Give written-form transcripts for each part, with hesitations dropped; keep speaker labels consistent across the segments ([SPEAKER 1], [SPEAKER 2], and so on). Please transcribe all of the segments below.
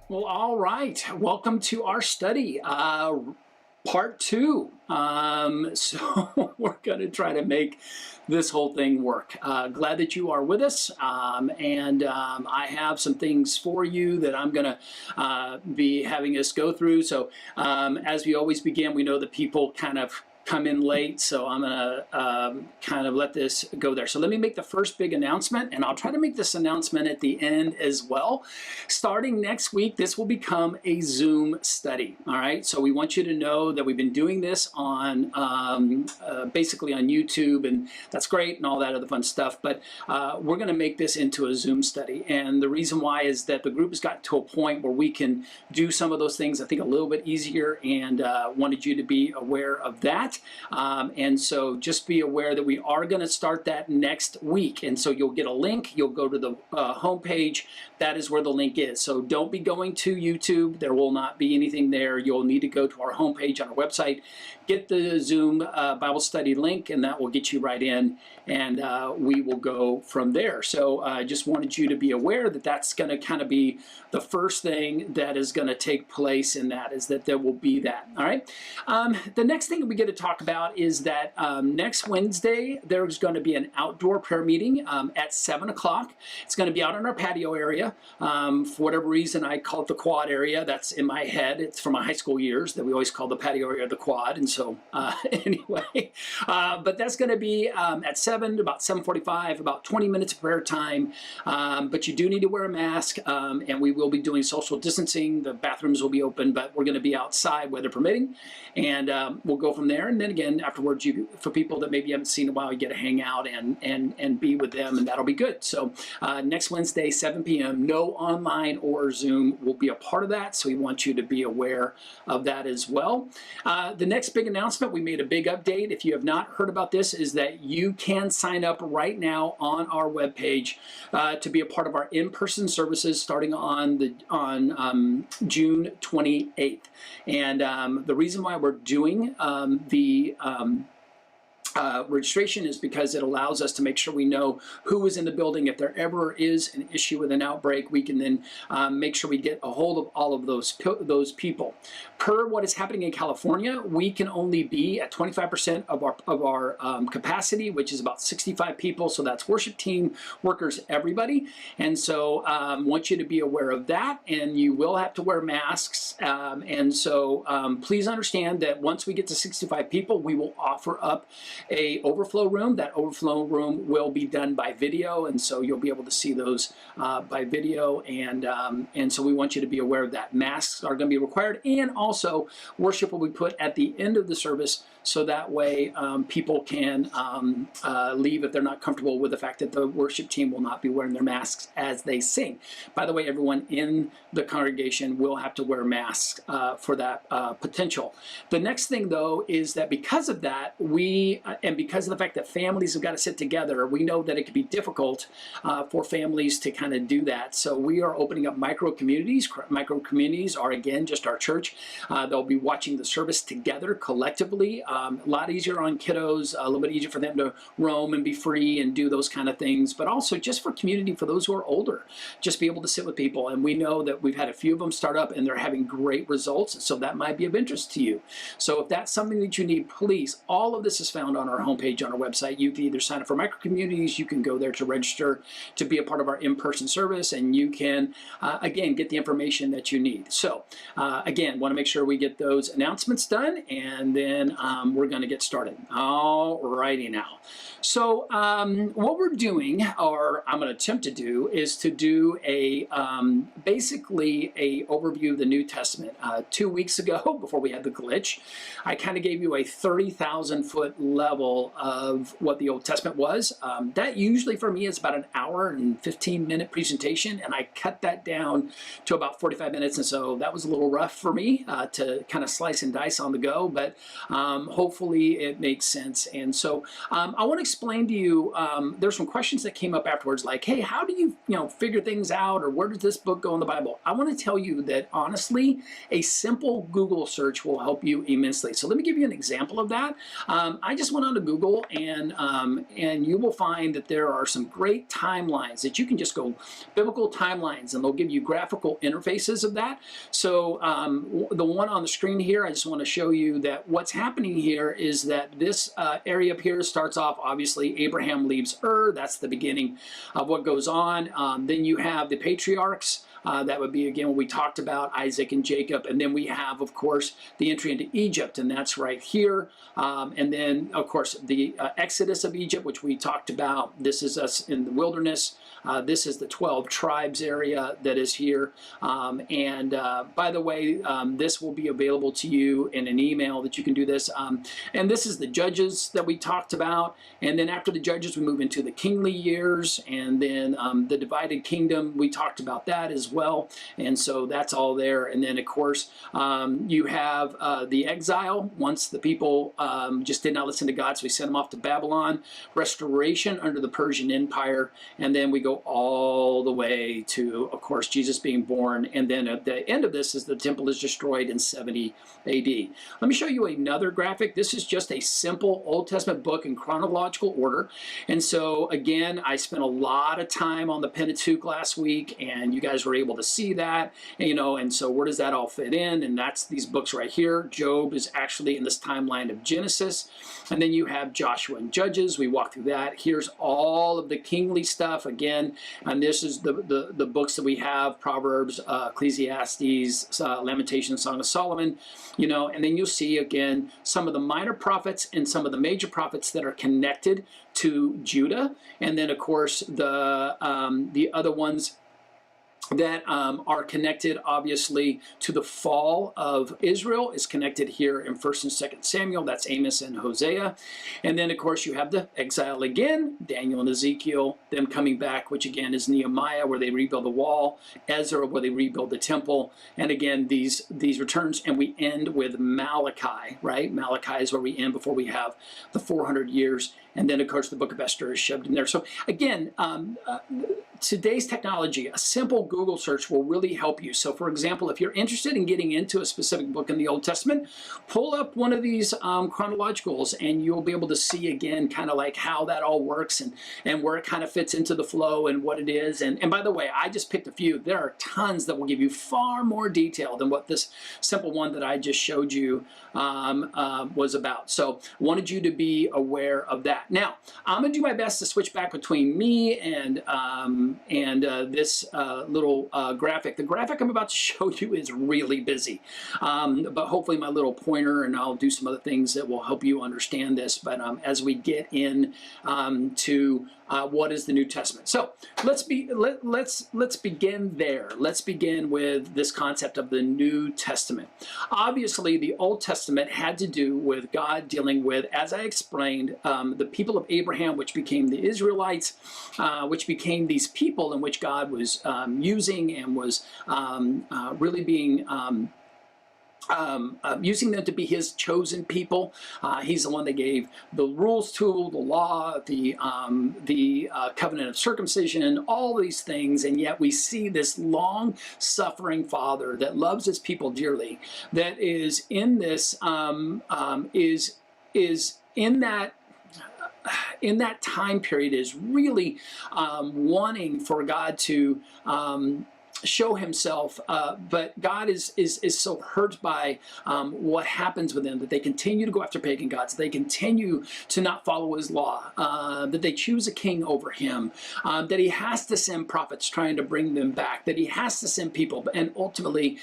[SPEAKER 1] Well, all right. Welcome to our study, part two. So we're going to try to make this whole thing work. Glad that you are with us, and I have some things for you that I'm going to be having us go through. So as we always begin, we know that people kind of come in late, so I'm gonna kind of let this go there. So let me make the first big announcement, and I'll try to make this announcement at the end as well. Starting next week, this will become a Zoom study. All right, so we want you to know that we've been doing this on basically on YouTube, and that's great and all that other fun stuff, but we're gonna make this into a Zoom study. And the reason why is that the group has gotten to a point where we can do some of those things, I think, a little bit easier, and wanted you to be aware of that. And so just be aware that we are going to start that next week. And so you'll get a link. You'll go to the homepage. That is where the link is. So don't be going to YouTube. There will not be anything there. You'll need to go to our homepage on our website, get the Zoom Bible study link, and that will get you right in. And we will go from there. So I just wanted you to be aware that that's going to kind of be the first thing that is going to take place in that, is that there will be that. All right. The next thing we get to talk about is that next Wednesday, there's going to be an outdoor prayer meeting at 7 o'clock. It's going to be out in our patio area. For whatever reason, I call it the quad area. That's in my head. It's from my high school years that we always call the patio area the quad. And so anyway, but that's going to be at 7, about 7:45, about 20 minutes of prayer time. But you do need to wear a mask, and we will be doing social distancing. The bathrooms will be open, but we're going to be outside, weather permitting, and we'll go from there. And then again, afterwards, for people that maybe you haven't seen in a while, you get to hang out and be with them, and that'll be good. So next Wednesday, 7 p.m., no online or Zoom will be a part of that. So we want you to be aware of that as well. The next big announcement, we made a big update. If you have not heard about this, is that you can sign up right now on our webpage to be a part of our in-person services starting on June 28th. And the reason why we're doing the registration is because it allows us to make sure we know who is in the building. If there ever is an issue with an outbreak, we can then make sure we get a hold of all of those people. Per what is happening in California, we can only be at 25% of our capacity, which is about 65 people. So that's worship team, workers, everybody. And so want you to be aware of that, and you will have to wear masks. And so please understand that once we get to 65 people, we will offer up a overflow room. That overflow room will be done by video, and so you'll be able to see those by video. And so we want you to be aware of that. Masks are going to be required, and also worship will be put at the end of the service, so that way people can leave if they're not comfortable with the fact that the worship team will not be wearing their masks as they sing. By the way, everyone in the congregation will have to wear masks for that potential. The next thing, though, is that because of that, and because of the fact that families have got to sit together, we know that it can be difficult for families to kind of do that. So we are opening up micro communities. Micro communities are, again, just our church. They'll be watching the service together collectively. A lot easier on kiddos, a little bit easier for them to roam and be free and do those kind of things, but also just for community for those who are older, just be able to sit with people. And we know that we've had a few of them start up and they're having great results, so that might be of interest to you. So if that's something that you need, please, all of this is found on our homepage on our website. You can either sign up for micro communities, you can go there to register to be a part of our in-person service, and you can again get the information that you need. So again, want to make sure we get those announcements done, and then we're going to get started. All righty now. So what we're doing, or I'm going to attempt to do, is to do a basically a overview of the New Testament. 2 weeks ago, before we had the glitch, I kind of gave you a 30,000 foot level of what the Old Testament was. That usually for me is about an hour and 15-minute presentation, and I cut that down to about 45 minutes, and so that was a little rough for me to kind of slice and dice on the go, but hopefully it makes sense. And so I want to explain to you, there's some questions that came up afterwards, like, hey, how do you figure things out, or where does this book go in the Bible? I want to tell you that honestly, a simple Google search will help you immensely. So let me give you an example of that. I just want on to Google and you will find that there are some great timelines that you can just go biblical timelines, and they'll give you graphical interfaces of that. So the one on the screen here, I just want to show you that what's happening here is that this area up here starts off, obviously, Abraham leaves Ur. That's the beginning of what goes on. Then you have the patriarchs. That would be, again, what we talked about, Isaac and Jacob. And then we have, of course, the entry into Egypt, and that's right here. And then, of course, the exodus of Egypt, which we talked about. This is us in the wilderness. This is the 12 tribes area that is here. By the way, this will be available to you in an email that you can do this. And this is the judges that we talked about. And then after the judges, we move into the kingly years. And then the divided kingdom, we talked about that as well. And so that's all there. And then, of course, you have the exile. Once the people just did not listen to God, so we sent them off to Babylon. Restoration under the Persian Empire. And then we go all the way to, of course, Jesus being born. And then at the end of this is the temple is destroyed in 70 AD. Let me show you another graphic. This is just a simple Old Testament book in chronological order. And so, again, I spent a lot of time on the Pentateuch last week, and you guys were able to see that, and so where does that all fit in? And that's these books right here. Job is actually in this timeline of Genesis. And then you have Joshua and Judges. We walk through that. Here's all of the kingly stuff again. And this is the books that we have, Proverbs, Ecclesiastes, Lamentations, Song of Solomon, and then you'll see again some of the minor prophets and some of the major prophets that are connected to Judah. And then, of course, the other ones that are connected, obviously, to the fall of Israel is connected here in 1st and 2nd Samuel. That's Amos and Hosea. And then, of course, you have the exile again, Daniel and Ezekiel, them coming back, which again is Nehemiah, where they rebuild the wall, Ezra, where they rebuild the temple, and again, these returns. And we end with Malachi, right? Malachi is where we end before we have the 400 years. And then, of course, the book of Esther is shoved in there. So, again, today's technology, a simple Google search will really help you. So, for example, if you're interested in getting into a specific book in the Old Testament, pull up one of these chronologicals, and you'll be able to see, again, kind of like how that all works and where it kind of fits into the flow and what it is. And by the way, I just picked a few. There are tons that will give you far more detail than what this simple one that I just showed you was about. So, wanted you to be aware of that. Now, I'm going to do my best to switch back between me and this little graphic. The graphic I'm about to show you is really busy, but hopefully my little pointer, and I'll do some other things that will help you understand this. But as we get in to what is the New Testament, so let's begin there. Let's begin with this concept of the New Testament. Obviously, the Old Testament had to do with God dealing with, as I explained, the people of Abraham, which became the Israelites, which became these people in which God was using and was really being using them to be his chosen people. He's the one that gave the rules to, the law, the covenant of circumcision, all these things, and yet we see this long-suffering Father that loves his people dearly, that is in this, is in that time period, is really wanting for God to show himself, but God is so hurt by what happens with them that they continue to go after pagan gods, they continue to not follow his law, that they choose a king over him, that he has to send prophets trying to bring them back, that he has to send people, and ultimately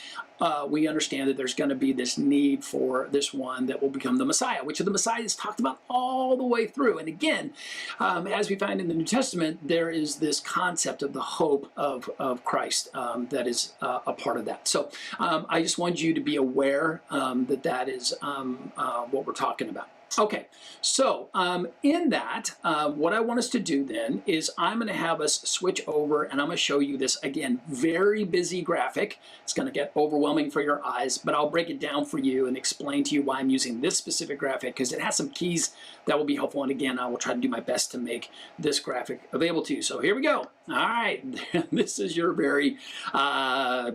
[SPEAKER 1] we understand that there's going to be this need for this one that will become the Messiah, which the Messiah is talked about all the way through. And again, as we find in the New Testament, there is this concept of the hope of Christ that is a part of that. So I just want you to be aware that is what we're talking about. Okay, so in that, what I want us to do then is I'm going to have us switch over, and I'm going to show you this, again, very busy graphic. It's going to get overwhelming for your eyes, but I'll break it down for you and explain to you why I'm using this specific graphic, because it has some keys that will be helpful. And again, I will try to do my best to make this graphic available to you. So here we go. All right, this is your very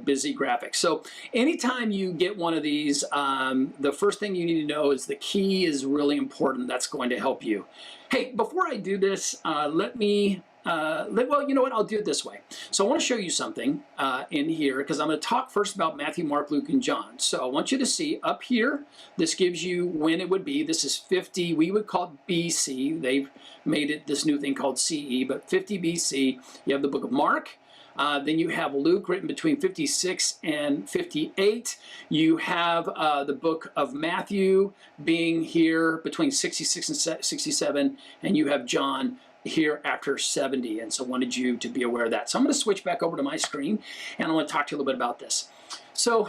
[SPEAKER 1] busy graphic. So anytime you get one of these, the first thing you need to know is the key is really really important that's going to help you. Hey, before I do this, well, you know what? I'll do it this way. So I want to show you something in here, because I'm going to talk first about Matthew, Mark, Luke, and John. So I want you to see up here, this gives you when it would be. This is 50, we would call it BC. They've made it this new thing called CE, but 50 BC. You have the book of Mark. Then you have Luke written between 56 and 58. You have the book of Matthew being here between 66 and 67. And you have John here after 70. And so I wanted you to be aware of that. So I'm going to switch back over to my screen, and I want to talk to you a little bit about this. So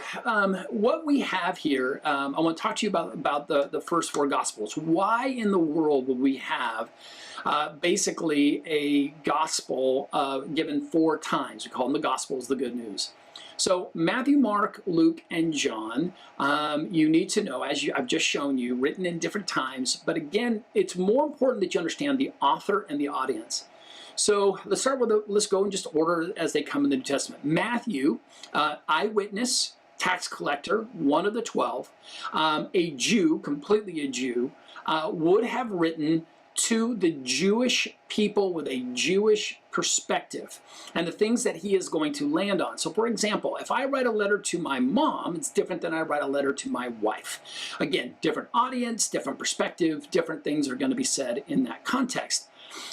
[SPEAKER 1] what we have here, I want to talk to you about the first four Gospels. Why in the world would we have basically a Gospel given 4 times? We call them the Gospels, the good news. So Matthew, Mark, Luke, and John, you need to know, as I've just shown you, written in different times. But again, it's more important that you understand the author and the audience. So let's start with let's go in just order as they come in the New Testament. Matthew, eyewitness, tax collector, one of the 12, a Jew, completely a Jew, would have written to the Jewish people with a Jewish perspective and the things that he is going to land on. So for example, if I write a letter to my mom, it's different than I write a letter to my wife. Again, different audience, different perspective, different things are going to be said in that context.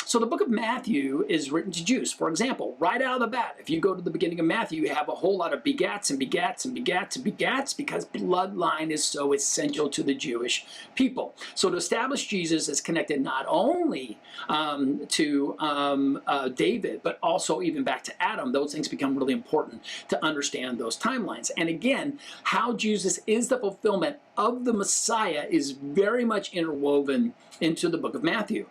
[SPEAKER 1] So the book of Matthew is written to Jews. For example, right out of the bat, if you go to the beginning of Matthew, you have a whole lot of begats and begats and begats and begats, because bloodline is so essential to the Jewish people. So to establish Jesus is connected not only to David, but also even back to Adam. Those things become really important to understand those timelines. And again, how Jesus is the fulfillment of the Messiah is very much interwoven into the book of Matthew.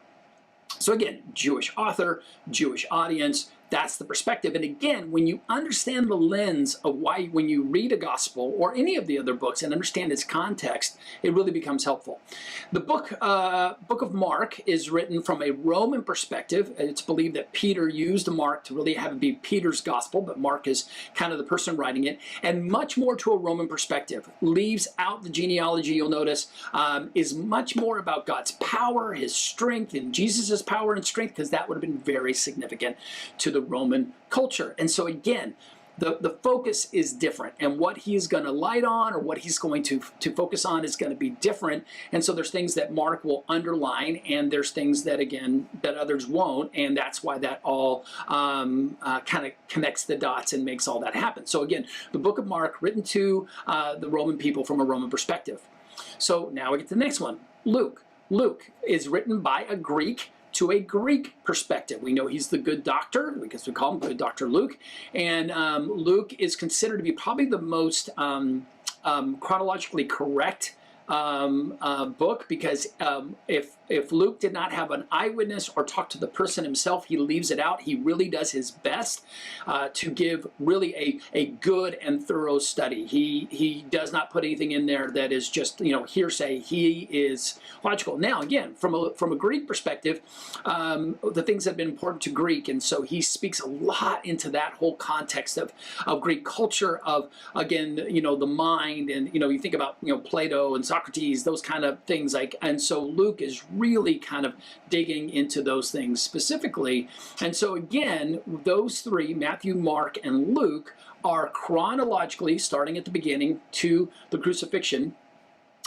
[SPEAKER 1] So again, Jewish author, Jewish audience, that's the perspective. And again, when you understand the lens of why, when you read a gospel or any of the other books and understand its context, it really becomes helpful. The book of Mark is written from a Roman perspective. It's believed that Peter used Mark to really have it be Peter's gospel, but Mark is kind of the person writing it, and much more to a Roman perspective. Leaves out the genealogy, you'll notice, is much more about God's power, his strength, and Jesus' power and strength, because that would have been very significant to the Roman culture. And so again, the focus is different, and what he's going to light on or what he's going to focus on is going to be different. And so there's things that Mark will underline, and there's things that, again, that others won't, and that's why that all kind of connects the dots and makes all that happen. So again, the book of Mark written to the Roman people from a Roman perspective. So now we get to the next one, Luke. Luke is written by a Greek to a Greek perspective. We know he's the good doctor, because we call him Good Dr. Luke. And Luke is considered to be probably the most chronologically correct book, because if Luke did not have an eyewitness or talk to the person himself, he leaves it out. He really does his best to give really a good and thorough study. He does not put anything in there that is just, you know, hearsay. He is logical. Now, again, from a Greek perspective, the things that have been important to Greek, and so he speaks a lot into that whole context of Greek culture, of, again, you know, the mind, and, you know, you think about, you know, Plato and Socrates, those kind of things, like, and so Luke is really kind of digging into those things specifically. And so again, those three, Matthew, Mark, and Luke, are chronologically starting at the beginning to the crucifixion,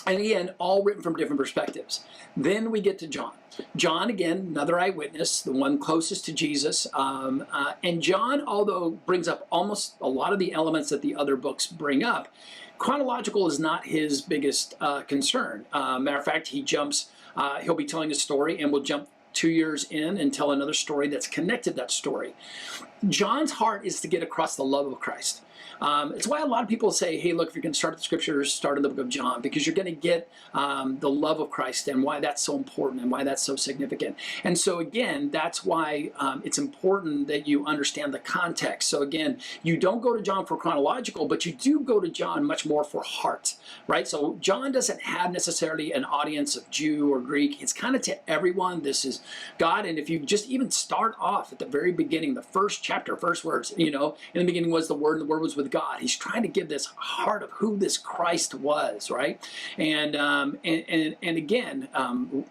[SPEAKER 1] and again, all written from different perspectives. Then we get to John. John, again, another eyewitness, the one closest to Jesus. And John, although brings up almost a lot of the elements that the other books bring up, chronological is not his biggest concern. Matter of fact, he'll be telling a story and will jump 2 years in and tell another story that's connected to that story. John's heart is to get across the love of Christ. It's why a lot of people say, hey, look, if you're going to start the scriptures, start in the book of John, because you're going to get the love of Christ and why that's so important and why that's so significant. And so again, that's why it's important that you understand the context. So again, you don't go to John for chronological, but you do go to John much more for heart, right? So John doesn't have necessarily an audience of Jew or Greek. It's kind of to everyone. This is God, and if you just even start off at the very beginning, the first chapter, first words, in the beginning was the Word, and the Word was with God. He's trying to give this heart of who this Christ was, right? And again,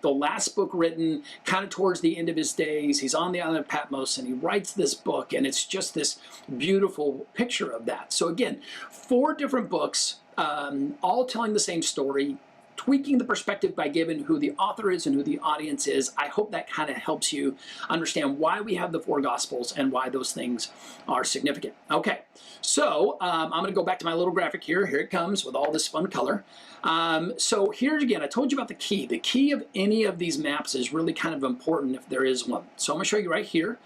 [SPEAKER 1] the last book written kind of towards the end of his days. He's on the island of Patmos, and he writes this book, and it's just this beautiful picture of that. So again, 4 different books, all telling the same story, tweaking the perspective by giving who the author is and who the audience is. I hope that kind of helps you understand why we have the 4 Gospels and why those things are significant. Okay, so I'm going to go back to my little graphic here. Here it comes with all this fun color. So here again, I told you about the key. The key of any of these maps is really kind of important if there is one. So I'm going to show you right here.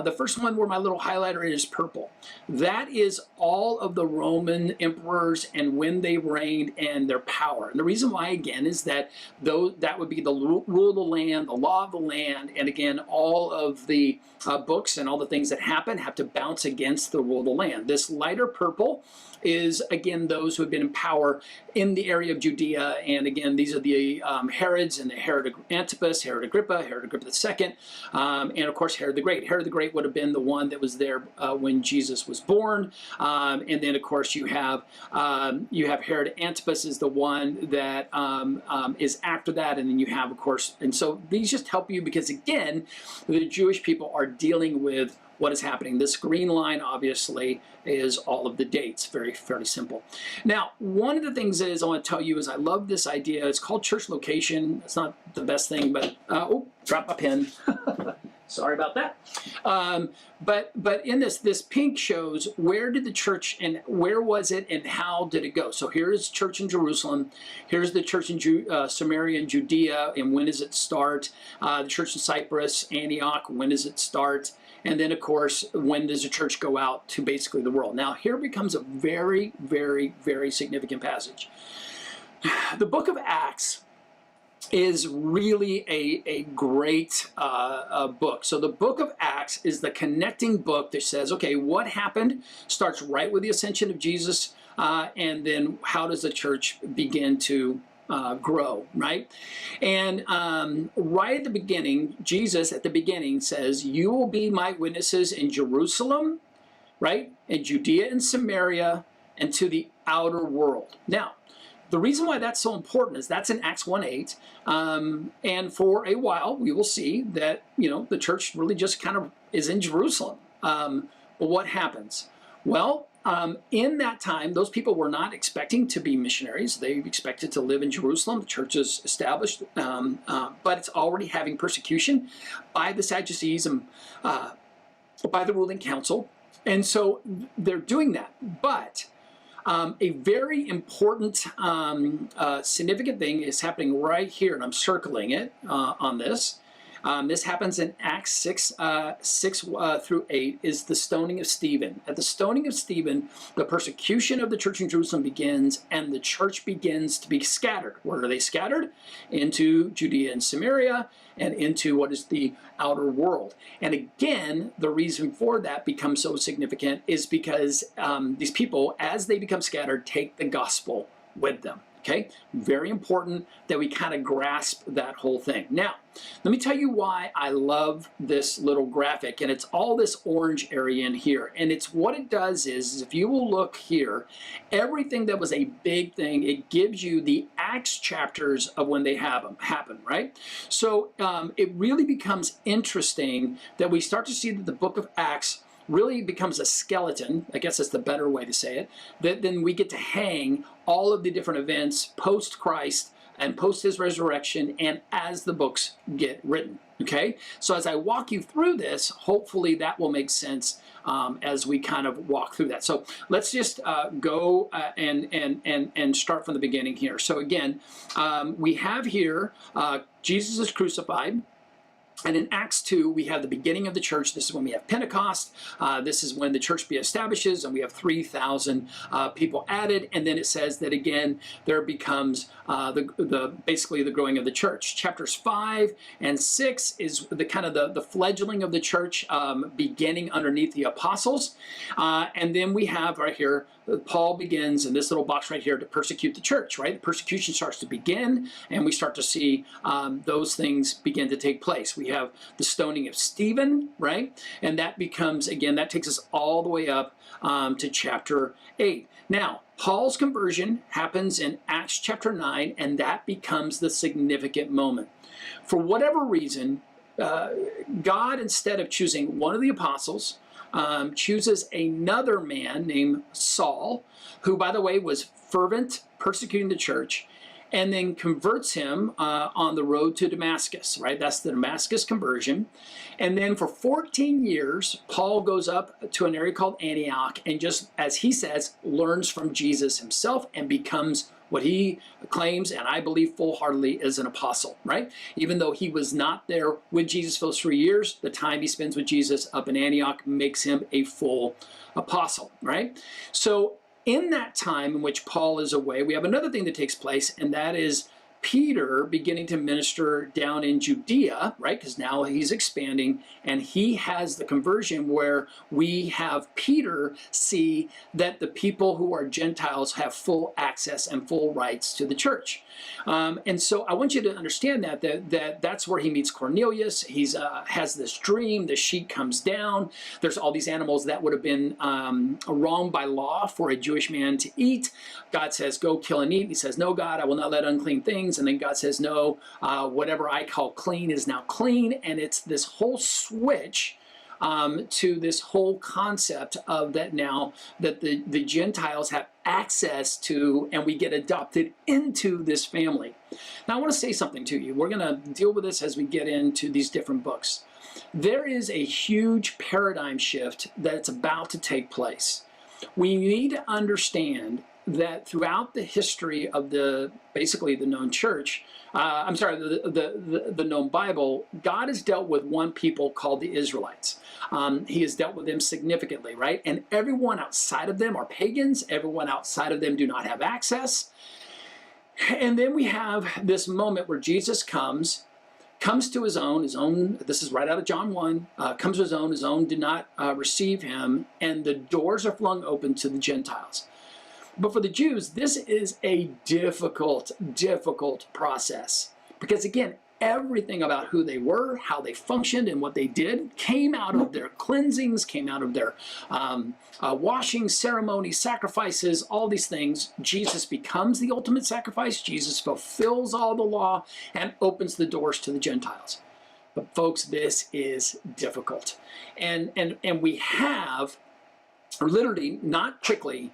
[SPEAKER 1] The first one where my little highlighter is purple. That is all of the Roman emperors and when they reigned and their power. And the reason why, again, is that that would be the rule of the land, the law of the land, and again, all of the books and all the things that happen have to bounce against the rule of the land. This lighter purple is, again, those who have been in power in the area of Judea. And again, these are the Herods and the Herod Antipas, Herod Agrippa II, and of course Herod the Great. Herod the Great would have been the one that was there when Jesus was born. And then, of course, you have Herod Antipas is the one that is after that. And then you have, of course, and so these just help you because, again, the Jewish people are dealing with what is happening. This green line, obviously, is all of the dates. Fairly simple. Now, one of the things is I want to tell you is I love this idea. It's called church location. It's not the best thing, but oh, dropped my pen. Sorry about that. But in this pink shows where did the church and where was it and how did it go. So here's church in Jerusalem. Here's the church in Samaria and Judea, and when does it start? The church in Cyprus, Antioch, when does it start? And then, of course, when does the church go out to basically the world? Now, here becomes a very, very, very significant passage. The book of Acts is really a great book. So the book of Acts is the connecting book that says, okay, what happened? Starts right with the ascension of Jesus, and then how does the church begin to grow, right? And right at the beginning, Jesus at the beginning says, you will be my witnesses in Jerusalem, right? In Judea and Samaria and to the outer world. Now, the reason why that's so important is that's in Acts 1:8. And for a while, we will see that, the church really just kind of is in Jerusalem. But what happens? Well, in that time, those people were not expecting to be missionaries. They expected to live in Jerusalem. The church is established, but it's already having persecution by the Sadducees and by the ruling council. And so they're doing that. But a very important, significant thing is happening right here, and I'm circling it on this. This happens in Acts 6 through 8, is the stoning of Stephen. At the stoning of Stephen, the persecution of the church in Jerusalem begins, and the church begins to be scattered. Where are they scattered? Into Judea and Samaria, and into what is the outer world. And again, the reason for that becomes so significant is because these people, as they become scattered, take the gospel with them. Okay, very important that we kind of grasp that whole thing. Now, let me tell you why I love this little graphic, and it's all this orange area in here. And it's what it does is if you will look here, everything that was a big thing, it gives you the Acts chapters of when they happen, right? So it really becomes interesting that we start to see that the book of Acts really becomes a skeleton, I guess that's the better way to say it, that then we get to hang all of the different events post-Christ and post his resurrection and as the books get written, okay? So as I walk you through this, hopefully that will make sense as we kind of walk through that. So let's just go and start from the beginning here. So again, we have here Jesus is crucified. And in Acts 2, we have the beginning of the church. This is when we have Pentecost. This is when the church establishes, and we have 3,000 people added. And then it says that again, there becomes basically the growing of the church. Chapters 5 and 6 is the kind of the fledgling of the church beginning underneath the apostles. And then we have right here Paul begins in this little box right here to persecute the church, right? The persecution starts to begin, and we start to see those things begin to take place. We have the stoning of Stephen, right? And that becomes, again, that takes us all the way up to chapter 8. Now, Paul's conversion happens in Acts chapter 9, and that becomes the significant moment. For whatever reason, God, instead of choosing one of the apostles, chooses another man named Saul, who, by the way, was fervent, persecuting the church, and then converts him on the road to Damascus, right? That's the Damascus conversion. And then for 14 years, Paul goes up to an area called Antioch and just, as he says, learns from Jesus himself and becomes what he claims, and I believe full-heartedly, is an apostle, right? Even though he was not there with Jesus for those 3 years, the time he spends with Jesus up in Antioch makes him a full apostle, right? So in that time in which Paul is away, we have another thing that takes place, and that is Peter beginning to minister down in Judea, right? Because now he's expanding, and he has the conversion where we have Peter see that the people who are Gentiles have full access and full rights to the church. And so I want you to understand that's where he meets Cornelius. He's has this dream. The sheet comes down. There's all these animals that would have been wrong by law for a Jewish man to eat. God says, go kill and eat. He says, no, God, I will not let unclean things. And then God says, no, whatever I call clean is now clean. And it's this whole switch to this whole concept of that now that the Gentiles have access to, and we get adopted into this family. Now I want to say something to you. We're going to deal with this as we get into these different books. There is a huge paradigm shift that's about to take place. We need to understand that throughout the history of basically the known church, the known Bible, God has dealt with one people called the Israelites. He has dealt with them significantly, right? And everyone outside of them are pagans. Everyone outside of them do not have access. And then we have this moment where Jesus comes to his own, this is right out of John 1, comes to his own did not receive him, and the doors are flung open to the Gentiles. But for the Jews, this is a difficult process. Because again, everything about who they were, how they functioned, and what they did came out of their cleansings, came out of their washing ceremonies, sacrifices, all these things. Jesus becomes the ultimate sacrifice. Jesus fulfills all the law and opens the doors to the Gentiles. But folks, this is difficult. And we have, literally, not quickly,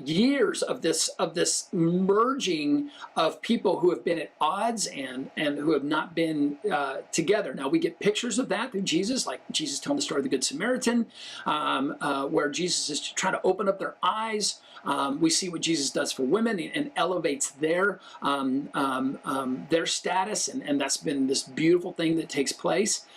[SPEAKER 1] years of this merging of people who have been at odds and who have not been together. Now we get pictures of that through Jesus, like Jesus telling the story of the Good Samaritan, where Jesus is trying to open up their eyes. We see what Jesus does for women and elevates their status, and that's been this beautiful thing that takes place.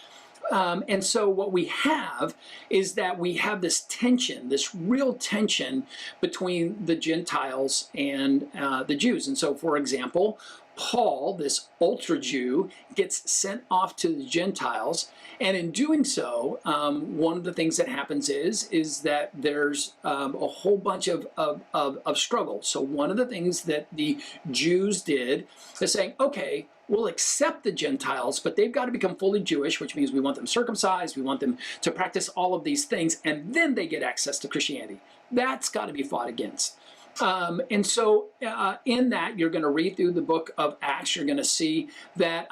[SPEAKER 1] And so what we have is that we have this tension, this real tension between the Gentiles and the Jews. And so, for example, Paul, this ultra Jew, gets sent off to the Gentiles, and in doing so, one of the things that happens is that there's a whole bunch of struggle. So one of the things that the Jews did is saying, okay, we'll accept the Gentiles, but they've got to become fully Jewish, which means we want them circumcised, we want them to practice all of these things, and then they get access to Christianity. That's got to be fought against. And so in that, you're going to read through the book of Acts, you're going to see that,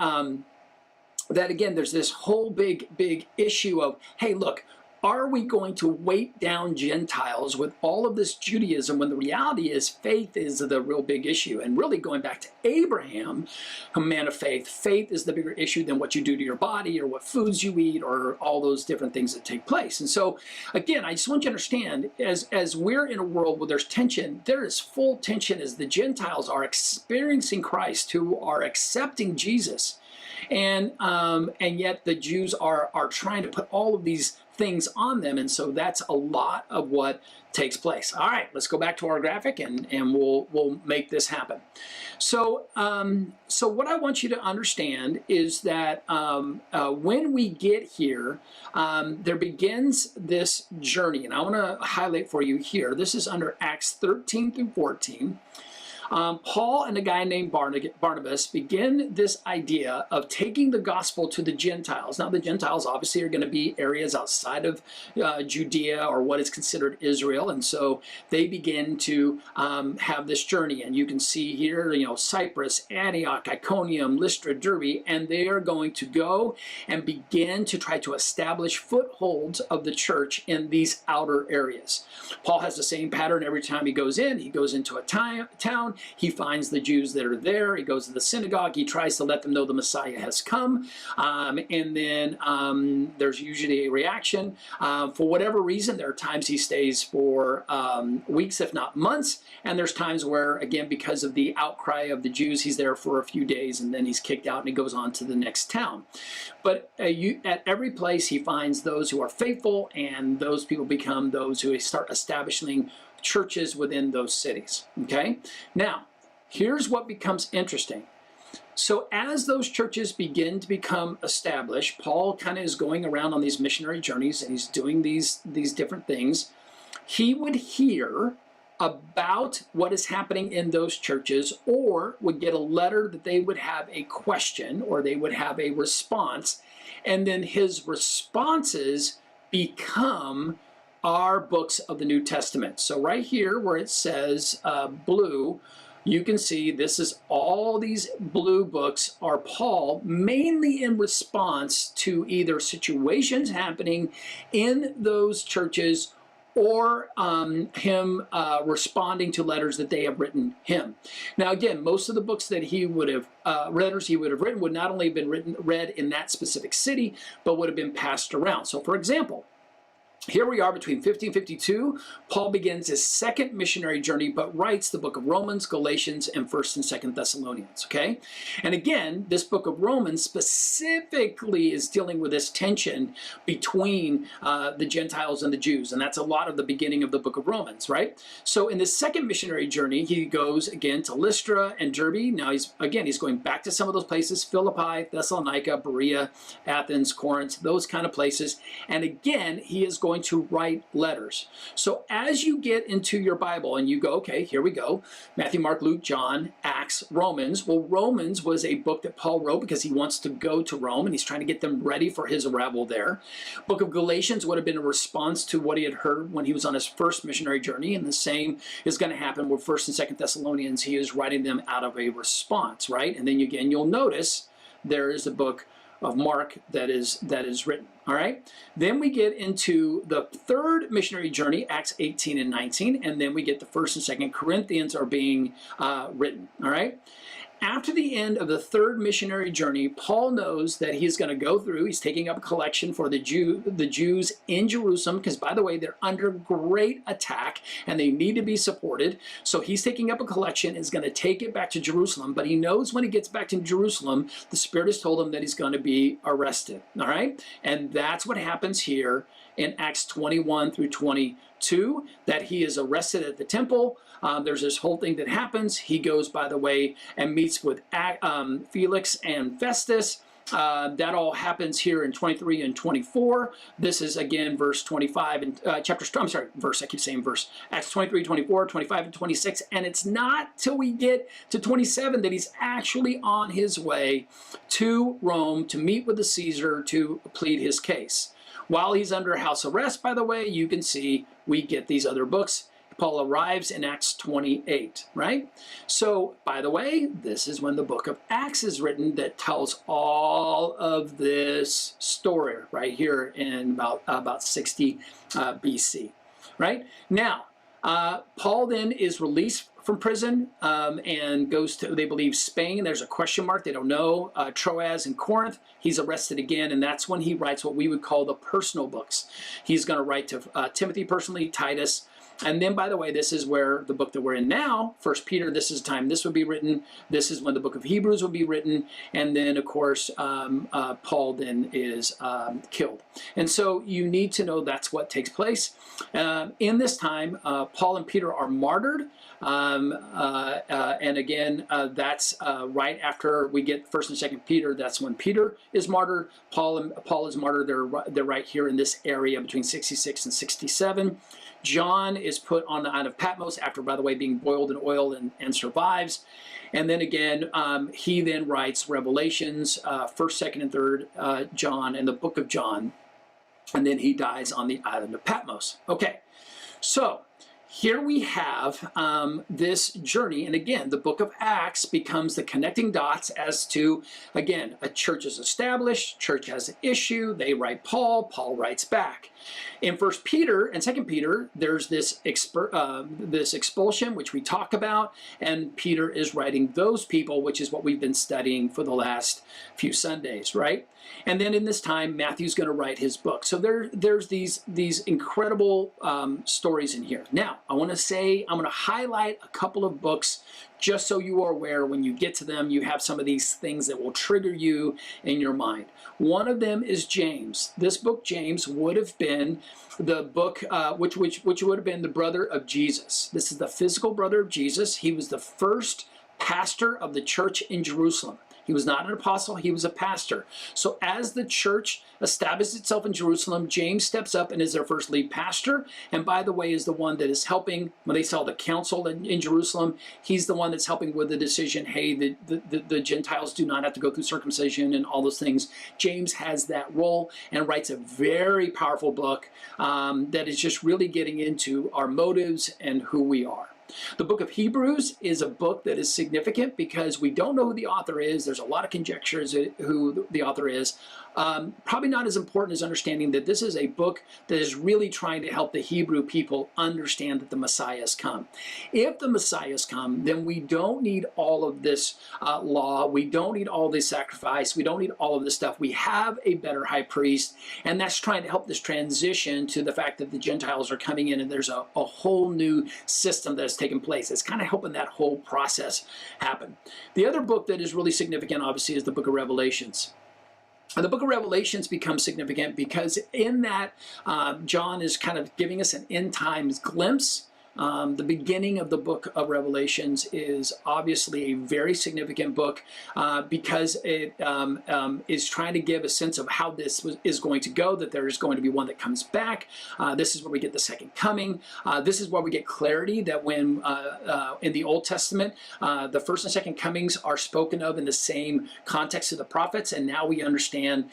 [SPEAKER 1] that again, there's this whole big issue of, hey, look, are we going to weight down Gentiles with all of this Judaism when the reality is faith is the real big issue? And really going back to Abraham, a man of faith, faith is the bigger issue than what you do to your body or what foods you eat or all those different things that take place. And so, again, I just want you to understand, as we're in a world where there's tension, there is full tension as the Gentiles are experiencing Christ, who are accepting Jesus. And yet the Jews are trying to put all of these things on them. And so that's a lot of what takes place. All right, let's go back to our graphic and we'll make this happen. So, so what I want you to understand is that when we get here, there begins this journey. And I want to highlight for you here. This is under Acts 13 through 14. Paul and a guy named Barnabas begin this idea of taking the gospel to the Gentiles. Now, the Gentiles obviously are going to be areas outside of Judea, or what is considered Israel, and so they begin to have this journey. And you can see here, Cyprus, Antioch, Iconium, Lystra, Derbe, and they are going to go and begin to try to establish footholds of the church in these outer areas. Paul has the same pattern every time he goes in. He goes into a town. He finds the Jews that are there. He goes to the synagogue. He tries to let them know the Messiah has come. And then there's usually a reaction. For whatever reason, there are times he stays for weeks, if not months. And there's times where, again, because of the outcry of the Jews, he's there for a few days and then he's kicked out and he goes on to the next town. But at every place, he finds those who are faithful, and those people become those who start establishing churches within those cities. Okay? Now, here's what becomes interesting. So as those churches begin to become established, Paul kind of is going around on these missionary journeys, and he's doing these different things. He would hear about what is happening in those churches, or would get a letter that they would have a question, or they would have a response, and then his responses become our books of the New Testament. So right here where it says blue, you can see this is all these blue books are Paul, mainly in response to either situations happening in those churches, or him responding to letters that they have written him. Now, again, most of the books that he would have, letters he would have written would not only have been read in that specific city, but would have been passed around. So, for example, here we are between 50 and 52. Paul begins his second missionary journey, but writes the book of Romans, Galatians, and 1st and 2nd Thessalonians, okay? And again, this book of Romans specifically is dealing with this tension between the Gentiles and the Jews, and that's a lot of the beginning of the book of Romans, right? So in the second missionary journey, he goes again to Lystra and Derbe. Now he's going back to some of those places: Philippi, Thessalonica, Berea, Athens, Corinth, those kind of places. And again, he is going to write letters. So as you get into your Bible and you go, okay, here we go, Matthew, Mark, Luke, John, Acts, Romans. Well, Romans was a book that Paul wrote because he wants to go to Rome and he's trying to get them ready for his arrival there. Book of Galatians would have been a response to what he had heard when he was on his first missionary journey, and the same is going to happen with 1st and 2nd Thessalonians. He is writing them out of a response, right? And then again, you'll notice there is a book of Mark that is written. All right. Then we get into the third missionary journey, Acts 18 and 19, and then we get the 1st and 2nd Corinthians are being written. All right. After the end of the third missionary journey, Paul knows that he's going to go through. He's taking up a collection for the Jews in Jerusalem, because, by the way, they're under great attack and they need to be supported. So he's taking up a collection, is going to take it back to Jerusalem. But he knows when he gets back to Jerusalem, the Spirit has told him that he's going to be arrested. All right? And that's what happens here in Acts 21 through 22, that he is arrested at the temple. There's this whole thing that happens. He goes, by the way, and meets with Felix and Festus. That all happens here in 23 and 24. This is, again, verse 25 and verse, I keep saying verse. Acts 23, 24, 25, and 26. And it's not till we get to 27 that he's actually on his way to Rome to meet with the Caesar to plead his case. While he's under house arrest, by the way, you can see we get these other books. Paul arrives in Acts 28, right? So, by the way, this is when the book of Acts is written that tells all of this story right here in about 60 BC, right? Now, Paul then is released from prison and goes to, they believe, Spain. There's a question mark. They don't know. Troas and Corinth. He's arrested again, and that's when he writes what we would call the personal books. He's going to write to Timothy personally, Titus, And then, by the way, this is where the book that we're in now, First Peter, this is time this would be written. This is when the book of Hebrews would be written. And then, of course, Paul then is killed. And so you need to know that's what takes place. In this time, Paul and Peter are martyred. And again, that's right after we get First and Second Peter. That's when Peter is martyred. Paul is martyred. They're right here in this area between 66 and 67. John is put on the island of Patmos after, by the way, being boiled in oil and survives. And then again, he then writes Revelations, 1st, 2nd, and 3rd John, and the book of John. And then he dies on the island of Patmos. Okay, so here we have this journey, and again, the book of Acts becomes the connecting dots as to, again, a church is established, church has an issue, they write Paul, Paul writes back. In 1 Peter and 2 Peter, there's this expulsion, which we talk about, and Peter is writing those people, which is what we've been studying for the last few Sundays, right? And then in this time, Matthew's going to write his book. So there's these incredible stories in here. Now, I'm going to highlight a couple of books just so you are aware when you get to them, you have some of these things that will trigger you in your mind. One of them is James. This book, James, would have been the book which would have been the brother of Jesus. This is the physical brother of Jesus. He was the first pastor of the church in Jerusalem. He was not an apostle, he was a pastor. So as the church established itself in Jerusalem, James steps up and is their first lead pastor. And by the way, is the one that is helping, when they saw the council in Jerusalem, he's the one that's helping with the decision, hey, the Gentiles do not have to go through circumcision and all those things. James has that role and writes a very powerful book that is just really getting into our motives and who we are. The book of Hebrews is a book that is significant because we don't know who the author is. There's a lot of conjectures who the author is. Probably not as important as understanding that this is a book that is really trying to help the Hebrew people understand that the Messiah has come. If the Messiah has come, then we don't need all of this law. We don't need all this sacrifice. We don't need all of this stuff. We have a better high priest, and that's trying to help this transition to the fact that the Gentiles are coming in and there's a whole new system that has taken place. It's kind of helping that whole process happen. The other book that is really significant, obviously, is the book of Revelations. And the book of Revelations becomes significant because in that, John is kind of giving us an end times glimpse. The beginning of the book of Revelations is obviously a very significant book because it is trying to give a sense of how this is going to go, that there is going to be one that comes back. This is where we get the second coming. This is where we get clarity that when in the Old Testament, the first and second comings are spoken of in the same context of the prophets, and now we understand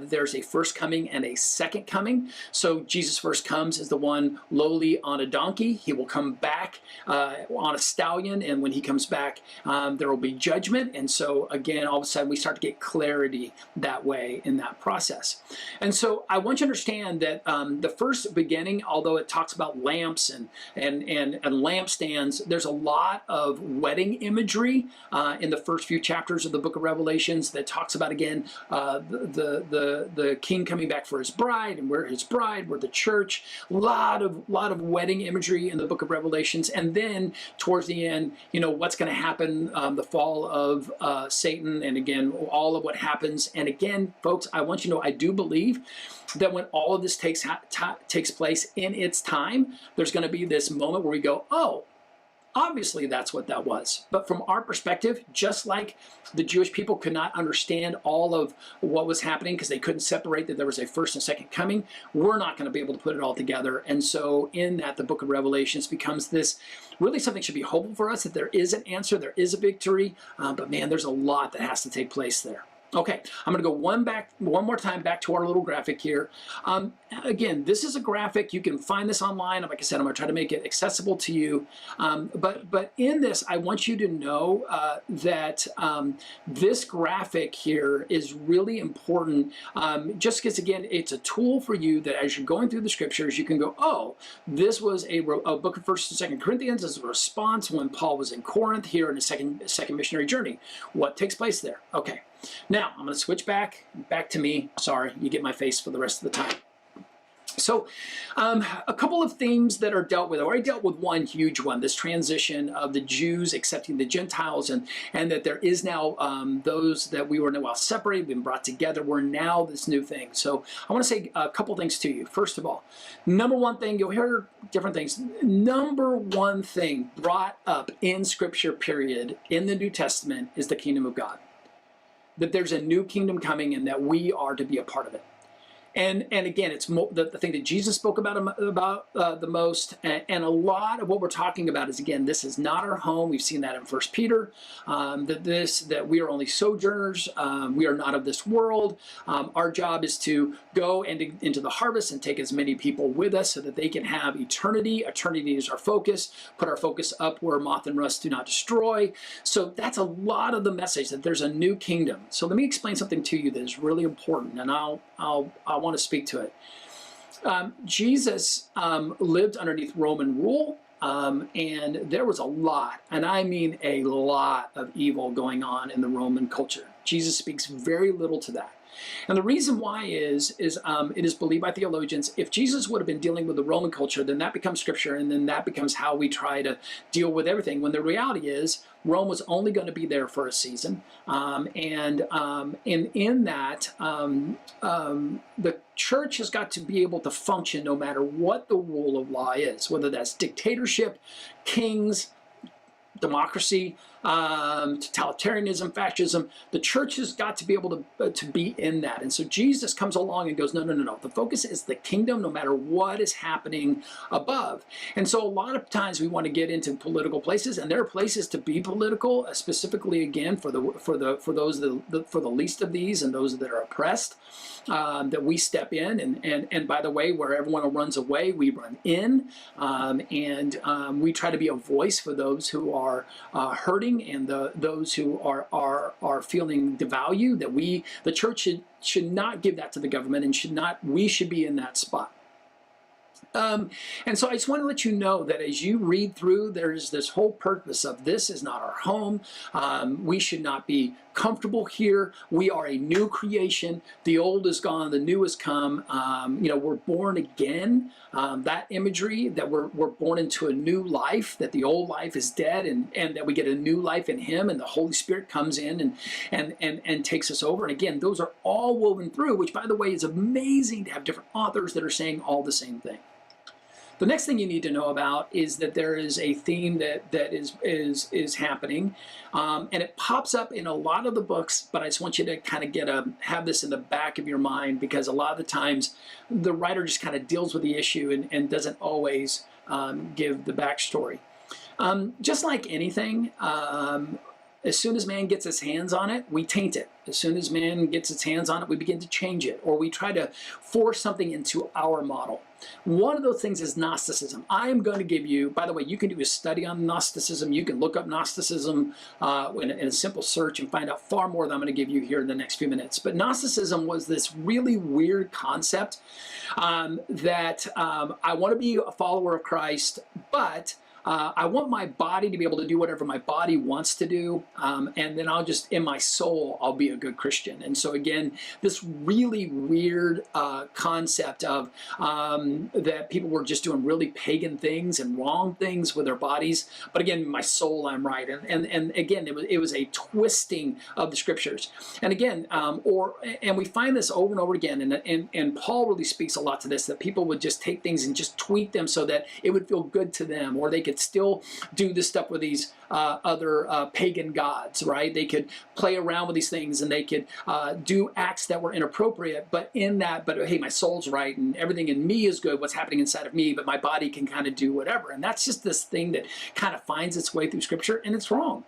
[SPEAKER 1] there's a first coming and a second coming. So Jesus first comes as the one lowly on a donkey. He will come back on a stallion, and when he comes back, there will be judgment. And so again, all of a sudden we start to get clarity that way in that process. And so I want you to understand that the first beginning, although it talks about lamps and lampstands, there's a lot of wedding imagery in the first few chapters of the book of Revelations that talks about, again, the king coming back for his bride, and we're his bride, we're the church. A lot of wedding imagery in the book of Revelations. And then towards the end, what's going to happen, the fall of Satan, and again, all of what happens. And again, folks, I want you to know, I do believe that when all of this takes place in its time, there's going to be this moment where we go, oh, obviously that's what that was. But from our perspective, just like the Jewish people could not understand all of what was happening because they couldn't separate that there was a first and second coming, we're not going to be able to put it all together. And so in that, the book of Revelations becomes this really something should be hopeful for us, that there is an answer, there is a victory, but man, there's a lot that has to take place there. Okay, I'm going to go one more time back to our little graphic here. Again, this is a graphic. You can find this online. Like I said, I'm going to try to make it accessible to you. But in this, I want you to know that this graphic here is really important. Just because, again, it's a tool for you that as you're going through the scriptures, you can go, oh, this was a book of 1st and 2nd Corinthians as a response when Paul was in Corinth here in his second missionary journey. What takes place there? Okay. Now, I'm going to switch back to me. Sorry, you get my face for the rest of the time. So, a couple of themes that are dealt with. I already dealt with one huge one: this transition of the Jews accepting the Gentiles, and that there is now those that we were now separated, been brought together. We're now this new thing. So, I want to say a couple things to you. First of all, number one thing, you'll hear different things. Number one thing brought up in Scripture, period, in the New Testament is the kingdom of God. That there's a new kingdom coming, and that we are to be a part of it. And again, it's the thing that Jesus spoke about the most, and a lot of what we're talking about is, again, this is not our home. We've seen that in 1 Peter, that we are only sojourners. We are not of this world. Our job is to go into the harvest and take as many people with us so that they can have eternity. Eternity is our focus. Put our focus up where moth and rust do not destroy. So that's a lot of the message, that there's a new kingdom. So let me explain something to you that is really important, and I want to speak to it. Jesus lived underneath Roman rule, and there was a lot, and I mean a lot, of evil going on in the Roman culture. Jesus speaks very little to that. And the reason why is it is believed by theologians, if Jesus would have been dealing with the Roman culture, then that becomes Scripture, and then that becomes how we try to deal with everything, when the reality is Rome was only going to be there for a season. And in that, the church has got to be able to function no matter what the rule of law is, whether that's dictatorship, kings, democracy, totalitarianism, fascism. The church has got to be able to be in that. And so Jesus comes along and goes, no. The focus is the kingdom, no matter what is happening above. And so a lot of times we want to get into political places, and there are places to be political, specifically again for the least of these and those that are oppressed. That we step in, and by the way, where everyone runs away, we run in, and we try to be a voice for those who are hurting, and those who are feeling devalued. That the church should not give that to the government, and we should be in that spot. And so I just want to let you know that as you read through, there's this whole purpose of this is not our home. We should not be comfortable here. We are a new creation. The old is gone, the new has come. We're born again. That imagery that we're born into a new life, that the old life is dead, and that we get a new life in Him, and the Holy Spirit comes in and takes us over. And again, those are all woven through, which, by the way, is amazing to have different authors that are saying all the same thing. The next thing you need to know about is that there is a theme that is happening, and it pops up in a lot of the books. But I just want you to kind of have this in the back of your mind, because a lot of the times the writer just kind of deals with the issue and doesn't always give the backstory. Just like anything, as soon as man gets his hands on it, we taint it. As soon as man gets his hands on it, we begin to change it, or we try to force something into our model. One of those things is Gnosticism. I am going to give you, by the way, you can do a study on Gnosticism. You can look up Gnosticism in a simple search and find out far more than I'm going to give you here in the next few minutes. But Gnosticism was this really weird concept that I want to be a follower of Christ, but I want my body to be able to do whatever my body wants to do, and then I'll just, in my soul, I'll be a good Christian. And so again, this really weird concept of that people were just doing really pagan things and wrong things with their bodies, but again, my soul, I'm right. And again, it was a twisting of the Scriptures. And again, and we find this over and over again, and Paul really speaks a lot to this, that people would just take things and just tweak them so that it would feel good to them, or they could still do this stuff with these other pagan gods, right? They could play around with these things, and they could do acts that were inappropriate, but hey, my soul's right, and everything in me is good, what's happening inside of me, but my body can kind of do whatever. And that's just this thing that kind of finds its way through Scripture, and it's wrong.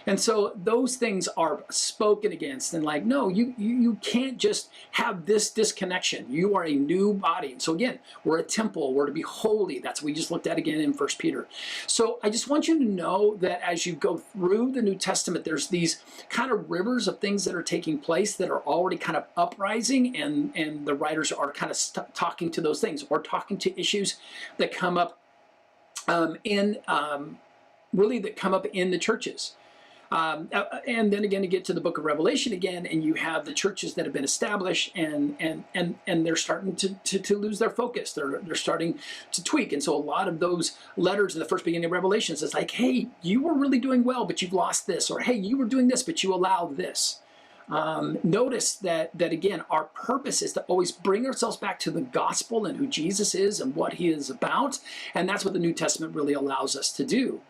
[SPEAKER 1] And so those things are spoken against, and like, no, you can't just have this disconnection. You are a new body. And so again, we're a temple, we're to be holy. That's what we just looked at again in 1 Peter. So I just want you to know that as you go through the New Testament, there's these kind of rivers of things that are taking place that are already kind of uprising, and the writers are kind of talking to those things, or talking to issues that come up that come up in the churches. And then again, to get to the book of Revelation again, and you have the churches that have been established, and they're starting to lose their focus. They're starting to tweak. And so a lot of those letters in the first beginning of Revelations, it's like, hey, you were really doing well, but you've lost this. Or, hey, you were doing this, but you allowed this. Notice that again, our purpose is to always bring ourselves back to the gospel and who Jesus is and what he is about. And that's what the New Testament really allows us to do.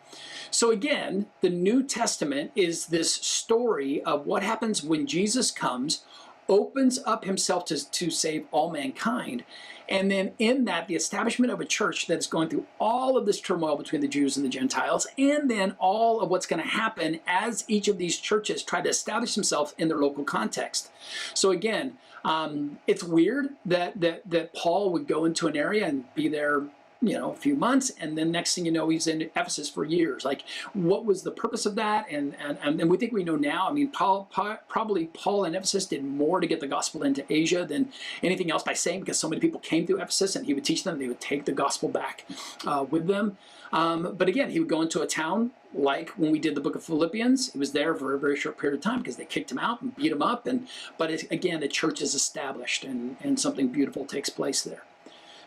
[SPEAKER 1] So again, the New Testament is this story of what happens when Jesus comes, opens up himself to save all mankind. And then in that, the establishment of a church that's going through all of this turmoil between the Jews and the Gentiles, and then all of what's going to happen as each of these churches try to establish themselves in their local context. So again, it's weird that Paul would go into an area and be there, a few months, and then next thing you know, he's in Ephesus for years. Like, what was the purpose of that? And we think we know now. I mean, probably Paul in Ephesus did more to get the gospel into Asia than anything else by saying, because so many people came through Ephesus, and he would teach them, and they would take the gospel back with them. But again, he would go into a town like when we did the book of Philippians. He was there for a very short period of time because they kicked him out and beat him up. But again, the church is established, and something beautiful takes place there.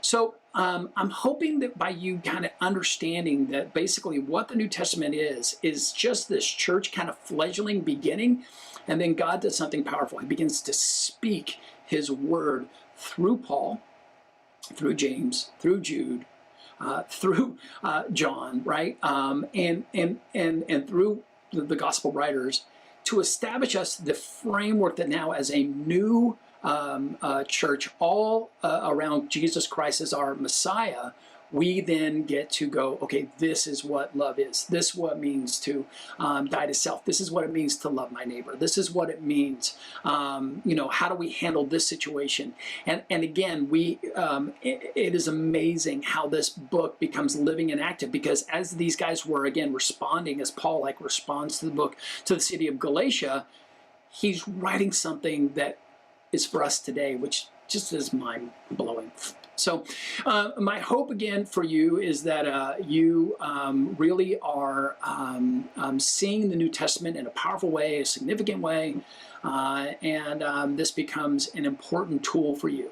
[SPEAKER 1] So I'm hoping that by you kind of understanding that basically what the New Testament is just this church kind of fledgling beginning, and then God does something powerful. He begins to speak his word through Paul, through James, through Jude, through John, right? And through the gospel writers to establish us the framework that now as a new church, all around Jesus Christ as our Messiah, we then get to go, okay, this is what love is. This is what it means to die to self. This is what it means to love my neighbor. This is what it means, how do we handle this situation? And again, it is amazing how this book becomes living and active, because as these guys were, again, responding, as Paul responds to the book, to the city of Galatia, he's writing something that is for us today, which just is mind-blowing. So my hope again for you is that you really are seeing the New Testament in a powerful way, a significant way, and this becomes an important tool for you.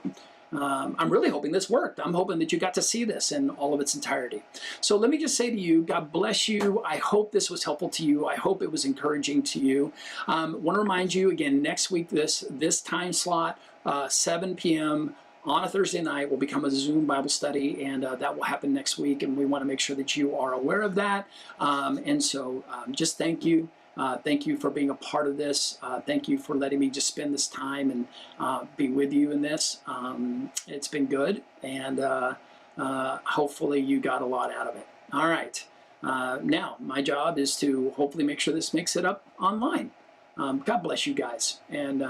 [SPEAKER 1] I'm really hoping this worked. I'm hoping that you got to see this in all of its entirety. So let me just say to you, God bless you. I hope this was helpful to you. I hope it was encouraging to you. Want to remind you again, next week, this time slot, 7 p.m. on a Thursday night will become a Zoom Bible study, and that will happen next week, and we want to make sure that you are aware of that. And so just thank you. Thank you for being a part of this. Thank you for letting me just spend this time and be with you in this. It's been good, and hopefully you got a lot out of it. All right. Now, my job is to hopefully make sure this makes it up online. God bless you guys, and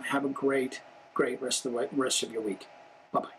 [SPEAKER 1] have a great rest of your week. Bye-bye.